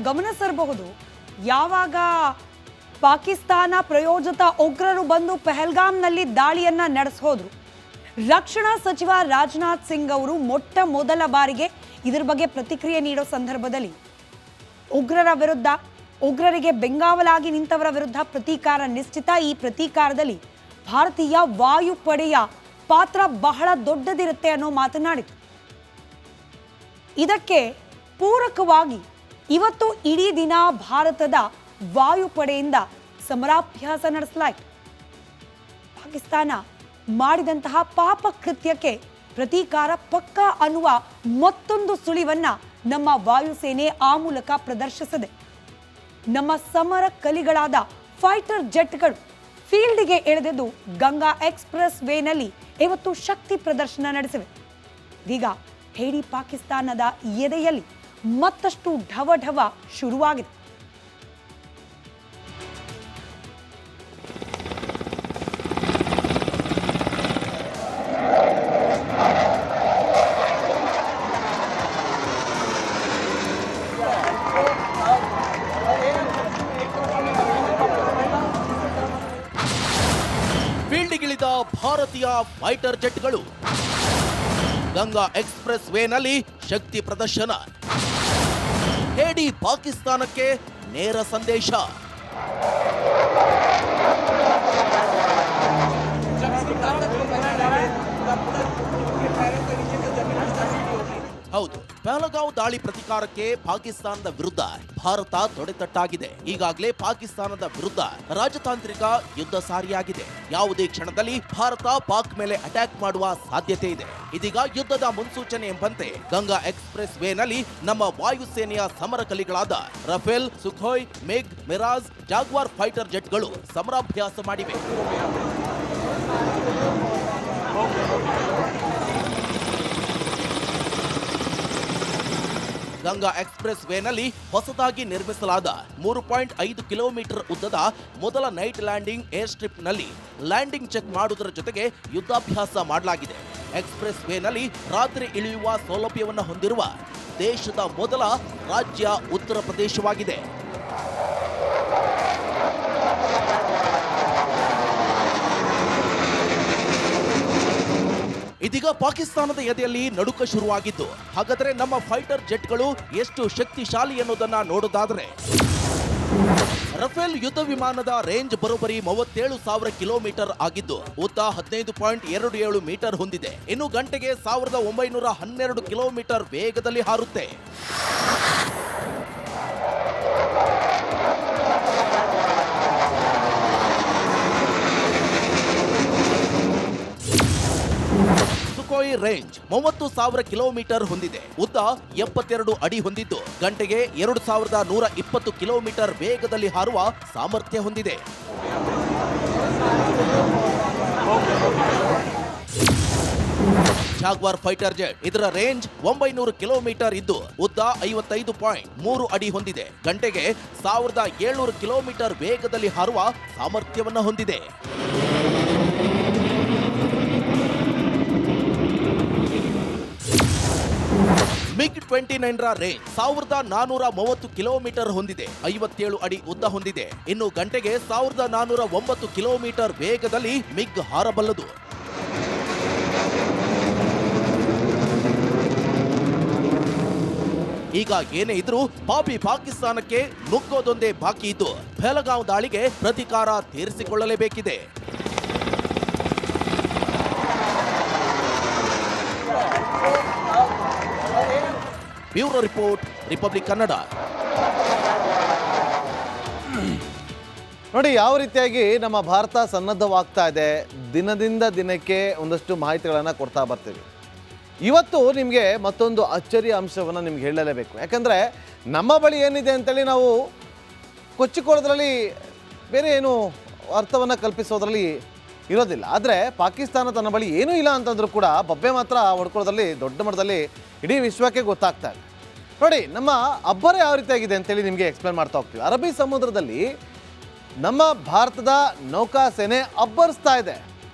ಗಮನಿಸಿರಬಹುದು. ಯಾವಾಗ ಪಾಕಿಸ್ತಾನ ಪ್ರಾಯೋಜಿತ ಉಗ್ರರು ಬಂದು ಪಹಲ್ಗಾಮ್ನಲ್ಲಿ ದಾಳಿಯನ್ನ ನಡೆಸೋದ್ರು, ರಕ್ಷಣಾ ಸಚಿವ ರಾಜನಾಥ್ ಸಿಂಗ್ ಅವರು ಮೊಟ್ಟ ಮೊದಲ ಬಾರಿಗೆ ಇದರ ಬಗ್ಗೆ ಪ್ರತಿಕ್ರಿಯೆ ನೀಡೋ ಸಂದರ್ಭದಲ್ಲಿ ಉಗ್ರರ ವಿರುದ್ಧ, ಉಗ್ರರಿಗೆ ಬೆಂಗಾವಲಾಗಿ ನಿಂತವರ ವಿರುದ್ಧ ಪ್ರತೀಕಾರ ನಿಶ್ಚಿತ. ಈ ಪ್ರತೀಕಾರದಲ್ಲಿ ಭಾರತೀಯ ವಾಯುಪಡೆಯ ಪಾತ್ರ ಬಹಳ ದೊಡ್ಡದಿರುತ್ತೆ ಅನ್ನೋ ಮಾತನಾಡಿತು. ಇದಕ್ಕೆ ಪೂರಕವಾಗಿ ಇವತ್ತು ಇಡೀ ದಿನ ಭಾರತದ ವಾಯುಪಡೆಯಿಂದ ಸಮರಾಭ್ಯಾಸ ನಡೆಸಲಾಯಿತು. ಪಾಕಿಸ್ತಾನ ಮಾಡಿದಂತಹ ಪಾಪ ಕೃತ್ಯಕ್ಕೆ ಪ್ರತೀಕಾರ ಪಕ್ಕ ಅನ್ನುವ ಮತ್ತೊಂದು ಸುಳಿವನ್ನ ನಮ್ಮ ವಾಯುಸೇನೆ ಆ ಮೂಲಕ ಪ್ರದರ್ಶಿಸಿದೆ. ನಮ್ಮ ಸಮರ ಕಲಿಗಳಾದ ಫೈಟರ್ ಜೆಟ್ಗಳು ಫೀಲ್ಡ್ಗೆ ಇಳಿದಿದ್ದು ಗಂಗಾ ಎಕ್ಸ್‌ಪ್ರೆಸ್ ವೇನಲ್ಲಿ ಇವತ್ತು ಶಕ್ತಿ ಪ್ರದರ್ಶನ ನಡೆಸಿವೆ. ಇದೀಗ ಹೇಡಿ ಪಾಕಿಸ್ತಾನದ ಎದೆಯಲ್ಲಿ ಮತ್ತಷ್ಟು ಢವಢವ ಶುರುವಾಗಿದೆ. ಫೀಲ್ಡ್ಗಿಳಿದ ಭಾರತೀಯ ಫೈಟರ್ ಜೆಟ್ಗಳು ಗಂಗಾ ಎಕ್ಸ್‌ಪ್ರೆಸ್ ವೇನಲ್ಲಿ ಶಕ್ತಿ ಪ್ರದರ್ಶನ. ಹೇಡಿ ಪಾಕಿಸ್ತಾನಕ್ಕೆ ನೇರ ಸಂದೇಶ. ಹೌದು, ಪಹಲ್ಗಾಂವ್ ದಾಳಿ ಪ್ರತೀಕಾರಕ್ಕೆ ಪಾಕಿಸ್ತಾನದ ವಿರುದ್ಧ ಭಾರತ ತೊಡೆತಟ್ಟಾಗಿದೆ. ಈಗಾಗಲೇ ಪಾಕಿಸ್ತಾನದ ವಿರುದ್ಧ ರಾಜತಾಂತ್ರಿಕ ಯುದ್ಧ ಸಾರಿಯಾಗಿದೆ. ಯಾವುದೇ ಕ್ಷಣದಲ್ಲಿ ಭಾರತ ಪಾಕ್ ಮೇಲೆ ಅಟ್ಯಾಕ್ ಮಾಡುವ ಸಾಧ್ಯತೆ ಇದೆ. ಇದೀಗ ಯುದ್ಧದ ಮುನ್ಸೂಚನೆ ಎಂಬಂತೆ ಗಂಗಾ ಎಕ್ಸ್‌ಪ್ರೆಸ್ ವೇನಲ್ಲಿ ನಮ್ಮ ವಾಯುಸೇನೆಯ ಸಮರ ಕಲಿಗಳಾದ Rafale, Sukhoi, MiG, Mirage, Jaguar fighter ಜೆಟ್ಗಳು ಸಮರಾಭ್ಯಾಸ ಮಾಡಿವೆ. ಗಂಗಾ ಎಕ್ಸ್‌ಪ್ರೆಸ್ ವೇನಲ್ಲಿ ಹೊಸದಾಗಿ ನಿರ್ಮಿಸಲಾದ 3.5 ಕಿಲೋಮೀಟರ್ ಉದ್ದದ ಮೊದಲ ನೈಟ್ ಲ್ಯಾಂಡಿಂಗ್ ಏರ್ ಸ್ಟ್ರಿಪ್ನಲ್ಲಿ ಲ್ಯಾಂಡಿಂಗ್ ಚೆಕ್ ಮಾಡುವುದರ ಜೊತೆಗೆ ಯುದ್ಧಾಭ್ಯಾಸ ಮಾಡಲಾಗಿದೆ. ಎಕ್ಸ್‌ಪ್ರೆಸ್ ವೇನಲ್ಲಿ ರಾತ್ರಿ ಇಳಿಯುವ ಸೌಲಭ್ಯವನ್ನು ಹೊಂದಿರುವ ದೇಶದ ಮೊದಲ ರಾಜ್ಯ ಉತ್ತರ ಪ್ರದೇಶವಾಗಿದೆ. ಇದೀಗ ಪಾಕಿಸ್ತಾನದ ಎದೆಯಲ್ಲಿ ನಡುಕ ಶುರುವಾಗಿದ್ದು, ಹಾಗಾದರೆ ನಮ್ಮ ಫೈಟರ್ ಜೆಟ್ಗಳು ಎಷ್ಟು ಶಕ್ತಿಶಾಲಿ ಎನ್ನುವುದನ್ನ ನೋಡೋದಾದರೆ, ರಫೇಲ್ ಯುದ್ಧ ವಿಮಾನದ ರೇಂಜ್ ಬರೋಬ್ಬರಿ 37,000 ಕಿಲೋಮೀಟರ್ ಆಗಿದ್ದು ಉದ್ದ 15.27 ಮೀಟರ್ ಹೊಂದಿದೆ. ಇನ್ನು ಗಂಟೆಗೆ 1912 ಕಿಲೋಮೀಟರ್ ವೇಗದಲ್ಲಿ ಹಾರುತ್ತೆ. ಸುಖೋಯ್ ರೇಂಜ್ 30,000 ಕಿಲೋಮೀಟರ್ ಹೊಂದಿದೆ. ಉದ್ದ 72 ಅಡಿ ಹೊಂದಿದ್ದು ಗಂಟೆಗೆ 2120 ಕಿಲೋಮೀಟರ್ ವೇಗದಲ್ಲಿ ಹಾರುವ ಸಾಮರ್ಥ್ಯ ಹೊಂದಿದೆ. ಜಾಗ್ವಾರ್ ಫೈಟರ್ ಜೆಟ್ ಇದರ ರೇಂಜ್ 900 ಕಿಲೋಮೀಟರ್ ಇದ್ದು ಉದ್ದ 55.3 ಅಡಿ ಹೊಂದಿದೆ. ಗಂಟೆಗೆ 1700 ಕಿಲೋಮೀಟರ್ ವೇಗದಲ್ಲಿ ಹಾರುವ ಸಾಮರ್ಥ್ಯವನ್ನು ಹೊಂದಿದೆ. ಮಿಗ್ 29 ರ ರೇಂಜ್ 1430 ಕಿಲೋಮೀಟರ್ ಹೊಂದಿದೆ. 57 ಅಡಿ ಉದ್ದ ಹೊಂದಿದೆ. ಇನ್ನು ಗಂಟೆಗೆ 1409 ಕಿಲೋಮೀಟರ್ ವೇಗದಲ್ಲಿ ಮಿಗ್ ಹಾರಬಲ್ಲದು. ಈಗ ಏನೇ ಇದ್ರೂ ಪಾಕಿಸ್ತಾನಕ್ಕೆ ನುಗ್ಗೋದೊಂದೇ ಬಾಕಿ ಇದ್ದು ಪಹಲ್ಗಾಂವ್ ದಾಳಿಗೆ ಪ್ರತೀಕಾರ ತೀರಿಸಿಕೊಳ್ಳಲೇಬೇಕಿದೆ. Bureau report, Republic Kannada. ನೋಡಿ ಯಾವ ರೀತಿಯಾಗಿ ನಮ್ಮ ಭಾರತ ಸನ್ನದ್ಧವಾಗ್ತಾ ಇದೆ. ದಿನದಿಂದ ದಿನಕ್ಕೆ ಒಂದಷ್ಟು ಮಾಹಿತಿಗಳನ್ನು ಕೊಡ್ತಾ ಬರ್ತೀವಿ. ಇವತ್ತು ನಿಮಗೆ ಮತ್ತೊಂದು ಅಚ್ಚರಿಯ ಅಂಶವನ್ನು ನಿಮ್ಗೆ ಹೇಳಲೇಬೇಕು. ಯಾಕಂದರೆ ನಮ್ಮ ಬಳಿ ಏನಿದೆ ಅಂತೇಳಿ ನಾವು ಕೊಚ್ಚಿಕೊಳ್ಳೋದ್ರಲ್ಲಿ ಬೇರೆ ಏನು ಅರ್ಥವನ್ನು ಕಲ್ಪಿಸೋದ್ರಲ್ಲಿ ಇರೋದಿಲ್ಲ. ಆದರೆ ಪಾಕಿಸ್ತಾನ ತನ್ನ ಬಳಿ ಏನೂ ಇಲ್ಲ ಅಂತಂದ್ರೂ ಕೂಡ ಬೊಬ್ಬೆ ಮಾತ್ರ ಹೊಡ್ಕೊಳ್ಳೋದ್ರಲ್ಲಿ ದೊಡ್ಡ ಮಟ್ಟದಲ್ಲಿ ಇಡೀ ವಿಶ್ವಕ್ಕೆ ಗೊತ್ತಾಗ್ತಾ ಇದೆ. ನೋಡಿ ನಮ್ಮ ಅಬ್ಬರ ಯಾವ ರೀತಿಯಾಗಿದೆ ಅಂತೇಳಿ ನಿಮಗೆ ಎಕ್ಸ್ಪ್ಲೇನ್ ಮಾಡ್ತಾ ಹೋಗ್ತೀವಿ. ಅರಬ್ಬಿ ಸಮುದ್ರದಲ್ಲಿ ನಮ್ಮ ಭಾರತದ ನೌಕಾಸೇನೆ ಅಬ್ಬರಿಸ್ತಾ ಇದೆ.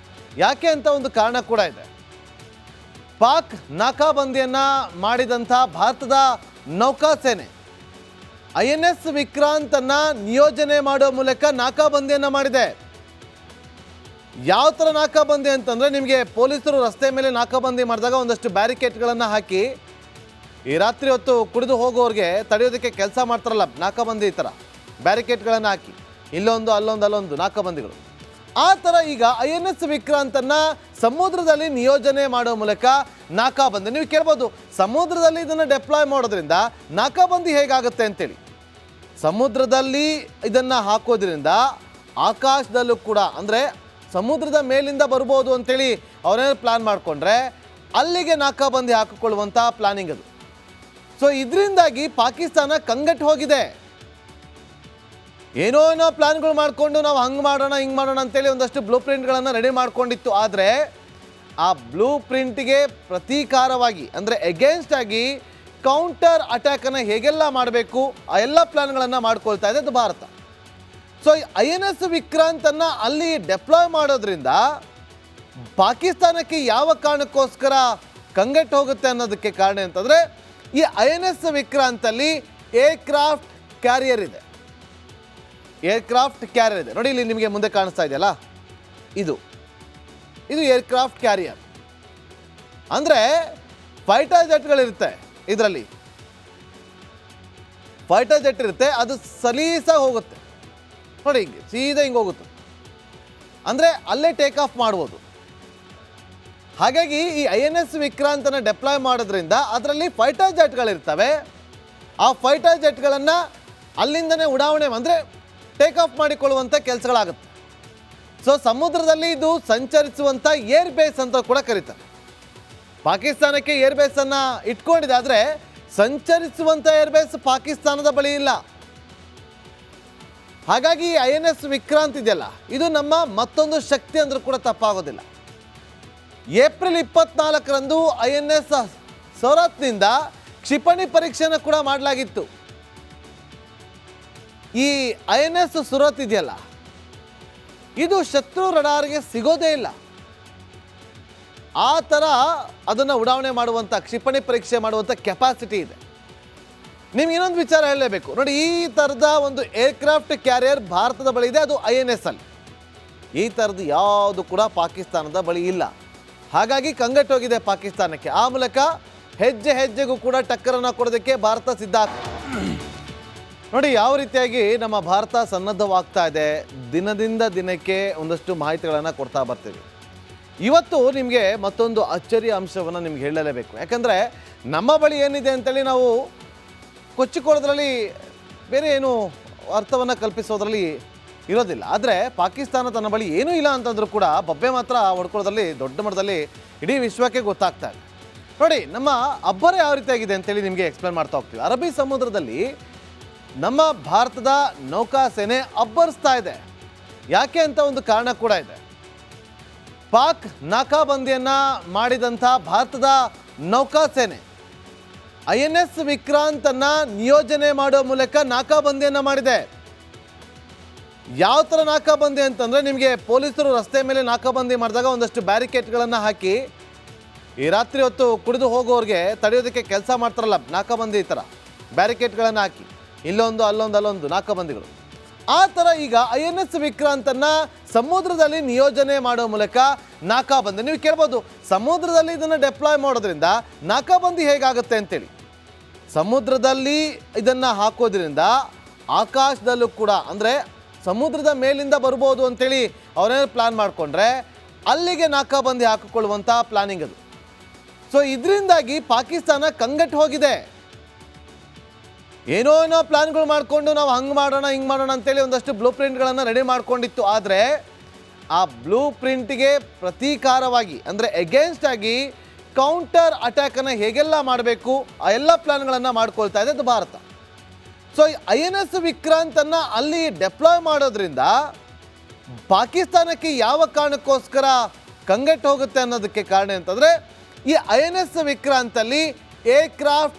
ಯಾಕೆ ಅಂತ ಒಂದು ಕಾರಣ ಕೂಡ ಇದೆ. ಪಾಕ್ ನಾಕಾಬಂದಿಯನ್ನು ಮಾಡಿದಂಥ ಭಾರತದ ನೌಕಾಸೇನೆ INS ವಿಕ್ರಾಂತ್ ಅನ್ನ ನಿಯೋಜನೆ ಮಾಡೋ ಮೂಲಕ ನಾಕಾಬಂದಿಯನ್ನ ಮಾಡಿದೆ. ಯಾವ ಥರ ನಾಕಾಬಂದಿ ಅಂತಂದರೆ, ನಿಮಗೆ ಪೊಲೀಸರು ರಸ್ತೆ ಮೇಲೆ ನಾಕಾಬಂದಿ ಮಾಡಿದಾಗ ಒಂದಷ್ಟು ಬ್ಯಾರಿಕೇಡ್ಗಳನ್ನು ಹಾಕಿ ಈ ರಾತ್ರಿ ಹೊತ್ತು ಕುಡಿದು ಹೋಗೋರಿಗೆ ತಡೆಯೋದಕ್ಕೆ ಕೆಲಸ ಮಾಡ್ತಾರಲ್ಲ, ನಾಕಾಬಂದಿ ಈ ಥರ ಬ್ಯಾರಿಕೇಡ್ಗಳನ್ನು ಹಾಕಿ ಇಲ್ಲೊಂದು ಅಲ್ಲೊಂದು ನಾಕಾಬಂದಿಗಳು. ಆ ಥರ ಈಗ INS ವಿಕ್ರಾಂತನ್ನು ಸಮುದ್ರದಲ್ಲಿ ನಿಯೋಜನೆ ಮಾಡೋ ಮೂಲಕ ನಾಕಾಬಂದಿ. ನೀವು ಕೇಳ್ಬೋದು, ಸಮುದ್ರದಲ್ಲಿ ಇದನ್ನು ಡೆಪ್ಲಾಯ್ ಮಾಡೋದ್ರಿಂದ ನಾಕಾಬಂದಿ ಹೇಗಾಗುತ್ತೆ ಅಂತೇಳಿ. ಸಮುದ್ರದಲ್ಲಿ ಇದನ್ನು ಹಾಕೋದ್ರಿಂದ ಆಕಾಶದಲ್ಲೂ ಕೂಡ, ಅಂದರೆ ಸಮುದ್ರದ ಮೇಲಿಂದ ಬರ್ಬೋದು ಅಂತೇಳಿ ಅವರೇನು ಪ್ಲ್ಯಾನ್ ಮಾಡಿಕೊಂಡ್ರೆ ಅಲ್ಲಿಗೆ ನಾಕಾಬಂದಿ ಹಾಕಿಕೊಳ್ಳುವಂಥ ಪ್ಲಾನಿಂಗ್ ಅದು. ಸೊ ಇದರಿಂದಾಗಿ ಪಾಕಿಸ್ತಾನ ಕಂಗೆಟ್ಟು ಹೋಗಿದೆ. ಏನೋ ಪ್ಲಾನ್ಗಳು ಮಾಡಿಕೊಂಡು ನಾವು ಹಂಗೆ ಮಾಡೋಣ ಹಿಂಗೆ ಮಾಡೋಣ ಅಂತೇಳಿ ಒಂದಷ್ಟು ಬ್ಲೂ ಪ್ರಿಂಟ್ಗಳನ್ನು ರೆಡಿ ಮಾಡ್ಕೊಂಡಿತ್ತು. ಆದರೆ ಆ ಬ್ಲೂ ಪ್ರಿಂಟ್ಗೆ ಪ್ರತೀಕಾರವಾಗಿ, ಅಂದರೆ ಎಗೇನ್ಸ್ಟ್ ಆಗಿ ಕೌಂಟರ್ ಅಟ್ಯಾಕನ್ನು ಹೇಗೆಲ್ಲ ಮಾಡಬೇಕು ಆ ಎಲ್ಲ ಪ್ಲಾನ್ಗಳನ್ನು ಮಾಡ್ಕೊಳ್ತಾ ಇದೆ ಅದು ಭಾರತ. ಸೊ INS ವಿಕ್ರಾಂತನ್ನು ಅಲ್ಲಿ ಡೆಪ್ಲಾಯ್ ಮಾಡೋದ್ರಿಂದ ಪಾಕಿಸ್ತಾನಕ್ಕೆ ಯಾವ ಕಾರಣಕ್ಕೋಸ್ಕರ ಕಂಗೆಟ್ಟು ಹೋಗುತ್ತೆ ಅನ್ನೋದಕ್ಕೆ ಕಾರಣ ಅಂತಂದರೆ, ಈ INS ವಿಕ್ರಾಂತಲ್ಲಿ ಏರ್ಕ್ರಾಫ್ಟ್ ಕ್ಯಾರಿಯರ್ ಇದೆ. ಏರ್ಕ್ರಾಫ್ಟ್ ಕ್ಯಾರಿಯರ್ ಇದೆ ನೋಡಿ, ಇಲ್ಲಿ ನಿಮಗೆ ಮುಂದೆ ಕಾಣಿಸ್ತಾ ಇದೆಯಲ್ಲ, ಇದು ಏರ್ಕ್ರಾಫ್ಟ್ ಕ್ಯಾರಿಯರ್. ಅಂದರೆ ಫೈಟರ್ ಜೆಟ್ಗಳಿರುತ್ತೆ, ಇದರಲ್ಲಿ ಫೈಟರ್ ಜೆಟ್ ಇರುತ್ತೆ, ಅದು ಸಲೀಸಾಗಿ ಹೋಗುತ್ತೆ ನೋಡಿ, ಹಿಂಗೆ ಸೀದಾ ಹಿಂಗೆ ಹೋಗುತ್ತೆ, ಅಂದರೆ ಅಲ್ಲೇ ಟೇಕ್ ಆಫ್ ಮಾಡ್ಬೋದು. ಹಾಗಾಗಿ ಈ INS ವಿಕ್ರಾಂತನ ಡೆಪ್ಲಾಯ್ ಮಾಡೋದ್ರಿಂದ ಅದರಲ್ಲಿ ಫೈಟರ್ ಜೆಟ್ಗಳಿರ್ತವೆ. ಆ ಫೈಟರ್ ಜೆಟ್ಗಳನ್ನು ಅಲ್ಲಿಂದನೇ ಉಡಾವಣೆ, ಅಂದರೆ ಟೇಕ್ ಆಫ್ ಮಾಡಿಕೊಳ್ಳುವಂಥ ಕೆಲಸಗಳಾಗುತ್ತೆ. ಸೊ ಸಮುದ್ರದಲ್ಲಿ ಇದು ಸಂಚರಿಸುವಂಥ ಏರ್ ಬೇಸ್ ಅಂತ ಕೂಡ ಕರೀತಾರೆ. ಪಾಕಿಸ್ತಾನಕ್ಕೆ ಏರ್ ಬೇಸನ್ನು ಇಟ್ಕೊಂಡಿದೆ, ಆದರೆ ಸಂಚರಿಸುವಂಥ ಏರ್ ಬೇಸ್ ಪಾಕಿಸ್ತಾನದ ಬಳಿ ಇಲ್ಲ. ಹಾಗಾಗಿ INS ವಿಕ್ರಾಂತ್ ಇದೆಯಲ್ಲ, ಇದು ನಮ್ಮ ಮತ್ತೊಂದು ಶಕ್ತಿ ಅಂದರೂ ಕೂಡ ತಪ್ಪಾಗೋದಿಲ್ಲ. ಏಪ್ರಿಲ್ 24ರಂದು INS ಸೂರತ್ನಿಂದ ಕ್ಷಿಪಣಿ ಪರೀಕ್ಷೆಯನ್ನು ಕೂಡ ಮಾಡಲಾಗಿತ್ತು. ಈ INS ಸೂರತ್ ಇದೆಯಲ್ಲ, ಇದು ಶತ್ರು ರಡಾರ್ಗೆ ಸಿಗೋದೇ ಇಲ್ಲ. ಆ ಥರ ಅದನ್ನು ಉಡಾವಣೆ ಮಾಡುವಂಥ, ಕ್ಷಿಪಣಿ ಪರೀಕ್ಷೆ ಮಾಡುವಂಥ ಕೆಪಾಸಿಟಿ ಇದೆ. ನಿಮ್ಗೆ ಇನ್ನೊಂದು ವಿಚಾರ ಹೇಳಲೇಬೇಕು ನೋಡಿ, ಈ ಥರದ ಒಂದು ಏರ್ಕ್ರಾಫ್ಟ್ ಕ್ಯಾರಿಯರ್ ಭಾರತದ ಬಳಿ ಇದೆ, ಅದು INS ಅಲ್ಲಿ. ಈ ಥರದ್ದು ಯಾವುದು ಕೂಡ ಪಾಕಿಸ್ತಾನದ ಬಳಿ ಇಲ್ಲ. ಹಾಗಾಗಿ ಕಂಗೆಟ್ಟೋಗಿದೆ ಪಾಕಿಸ್ತಾನಕ್ಕೆ. ಆ ಮೂಲಕ ಹೆಜ್ಜೆ ಹೆಜ್ಜೆಗೂ ಕೂಡ ಟಕ್ಕರನ್ನು ಕೊಡೋದಕ್ಕೆ ಭಾರತ ಸಿದ್ಧ ಆಗ್ತದೆ. ನೋಡಿ ಯಾವ ರೀತಿಯಾಗಿ ನಮ್ಮ ಭಾರತ ಸನ್ನದ್ಧವಾಗ್ತಾ ಇದೆ. ದಿನದಿಂದ ದಿನಕ್ಕೆ ಒಂದಷ್ಟು ಮಾಹಿತಿಗಳನ್ನು ಕೊಡ್ತಾ ಬರ್ತೀವಿ. ಇವತ್ತು ನಿಮಗೆ ಮತ್ತೊಂದು ಅಚ್ಚರಿಯ ಅಂಶವನ್ನು ನಿಮ್ಗೆ ಹೇಳಲೇಬೇಕು. ಯಾಕಂದರೆ ನಮ್ಮ ಬಳಿ ಏನಿದೆ ಅಂತೇಳಿ ನಾವು ಕೊಚ್ಚಿಕೊಳ್ಳೋದ್ರಲ್ಲಿ ಬೇರೆ ಏನು ಅರ್ಥವನ್ನು ಕಲ್ಪಿಸೋದ್ರಲ್ಲಿ ಇರೋದಿಲ್ಲ. ಆದರೆ ಪಾಕಿಸ್ತಾನ ತನ್ನ ಬಳಿ ಏನೂ ಇಲ್ಲ ಅಂತಂದ್ರೂ ಕೂಡ ಬೊಬ್ಬೆ ಮಾತ್ರ ಹೊಡ್ಕೊಳ್ಳೋದ್ರಲ್ಲಿ ದೊಡ್ಡ ಮಟ್ಟದಲ್ಲಿ ಇಡೀ ವಿಶ್ವಕ್ಕೆ ಗೊತ್ತಾಗ್ತಾ ಇದೆ. ನೋಡಿ ನಮ್ಮ ಅಬ್ಬರ ಯಾವ ರೀತಿಯಾಗಿದೆ ಅಂತೇಳಿ ನಿಮಗೆ ಎಕ್ಸ್ಪ್ಲೇನ್ ಮಾಡ್ತಾ ಹೋಗ್ತೀವಿ. ಅರಬ್ಬಿ ಸಮುದ್ರದಲ್ಲಿ ನಮ್ಮ ಭಾರತದ ನೌಕಾಸೇನೆ ಅಬ್ಬರಿಸ್ತಾ ಇದೆ. ಯಾಕೆ ಅಂತ ಒಂದು ಕಾರಣ ಕೂಡ ಇದೆ. ಪಾಕ್ ನಾಕಾಬಂದಿಯನ್ನು ಮಾಡಿದಂಥ ಭಾರತದ ನೌಕಾಸೇನೆ INS ವಿಕ್ರಾಂತನ್ನು ನಿಯೋಜನೆ ಮಾಡೋ ಮೂಲಕ ನಾಕಾಬಂದಿಯನ್ನು ಮಾಡಿದೆ. ಯಾವ ಥರ ನಾಕಾಬಂದಿ ಅಂತಂದರೆ, ನಿಮಗೆ ಪೊಲೀಸರು ರಸ್ತೆ ಮೇಲೆ ನಾಕಾಬಂದಿ ಮಾಡಿದಾಗ ಒಂದಷ್ಟು ಬ್ಯಾರಿಕೇಡ್ಗಳನ್ನು ಹಾಕಿ ಈ ರಾತ್ರಿ ಹೊತ್ತು ಕುಡಿದು ಹೋಗೋರಿಗೆ ತಡೆಯೋದಕ್ಕೆ ಕೆಲಸ ಮಾಡ್ತಾರಲ್ಲ, ನಾಕಾಬಂದಿ ಈ ಥರ ಬ್ಯಾರಿಕೇಡ್ಗಳನ್ನು ಹಾಕಿ ಇಲ್ಲೊಂದು ಅಲ್ಲೊಂದು ನಾಕಾಬಂದಿಗಳು. ಆ ಥರ ಈಗ INS ವಿಕ್ರಾಂತನ್ನು ಸಮುದ್ರದಲ್ಲಿ ನಿಯೋಜನೆ ಮಾಡೋ ಮೂಲಕ ನಾಕಾಬಂದಿ. ನೀವು ಕೇಳ್ಬೋದು, ಸಮುದ್ರದಲ್ಲಿ ಇದನ್ನು ಡೆಪ್ಲಾಯ್ ಮಾಡೋದ್ರಿಂದ ನಾಕಾಬಂದಿ ಹೇಗಾಗುತ್ತೆ ಅಂತೇಳಿ. ಸಮುದ್ರದಲ್ಲಿ ಇದನ್ನು ಹಾಕೋದ್ರಿಂದ ಆಕಾಶದಲ್ಲೂ ಕೂಡ, ಅಂದರೆ ಸಮುದ್ರದ ಮೇಲಿಂದ ಬರ್ಬೋದು ಅಂತೇಳಿ ಅವರೇನು ಪ್ಲ್ಯಾನ್ ಮಾಡಿಕೊಂಡ್ರೆ ಅಲ್ಲಿಗೆ ನಾಕಾಬಂದಿ ಹಾಕಿಕೊಳ್ಳುವಂಥ ಪ್ಲಾನಿಂಗ್ ಅದು. ಸೊ ಇದರಿಂದಾಗಿ ಪಾಕಿಸ್ತಾನ ಕಂಗೆಟ್ಟು ಹೋಗಿದೆ. ಏನೋ ಪ್ಲಾನ್ಗಳು ಮಾಡಿಕೊಂಡು ನಾವು ಹಂಗೆ ಮಾಡೋಣ ಹಿಂಗೆ ಮಾಡೋಣ ಅಂತೇಳಿ ಒಂದಷ್ಟು ಬ್ಲೂ ಪ್ರಿಂಟ್ಗಳನ್ನು ರೆಡಿ ಮಾಡ್ಕೊಂಡಿತ್ತು. ಆದರೆ ಆ ಬ್ಲೂ ಪ್ರಿಂಟ್ಗೆ ಪ್ರತೀಕಾರವಾಗಿ, ಅಂದರೆ ಎಗೇನ್ಸ್ಟ್ ಆಗಿ ಕೌಂಟರ್ ಅಟ್ಯಾಕನ್ನು ಹೇಗೆಲ್ಲ ಮಾಡಬೇಕು ಆ ಎಲ್ಲ ಪ್ಲಾನ್ಗಳನ್ನು ಮಾಡ್ಕೊಳ್ತಾ ಇದೆ ಅದು ಭಾರತ. ಸೊ INS ವಿಕ್ರಾಂತನ್ನು ಅಲ್ಲಿ ಡೆಪ್ಲಾಯ್ ಮಾಡೋದ್ರಿಂದ ಪಾಕಿಸ್ತಾನಕ್ಕೆ ಯಾವ ಕಾರಣಕ್ಕೋಸ್ಕರ ಕಂಗೆಟ್ಟು ಹೋಗುತ್ತೆ ಅನ್ನೋದಕ್ಕೆ ಕಾರಣ ಅಂತಂದರೆ, ಈ INS ವಿಕ್ರಾಂತಲ್ಲಿ ಏರ್ಕ್ರಾಫ್ಟ್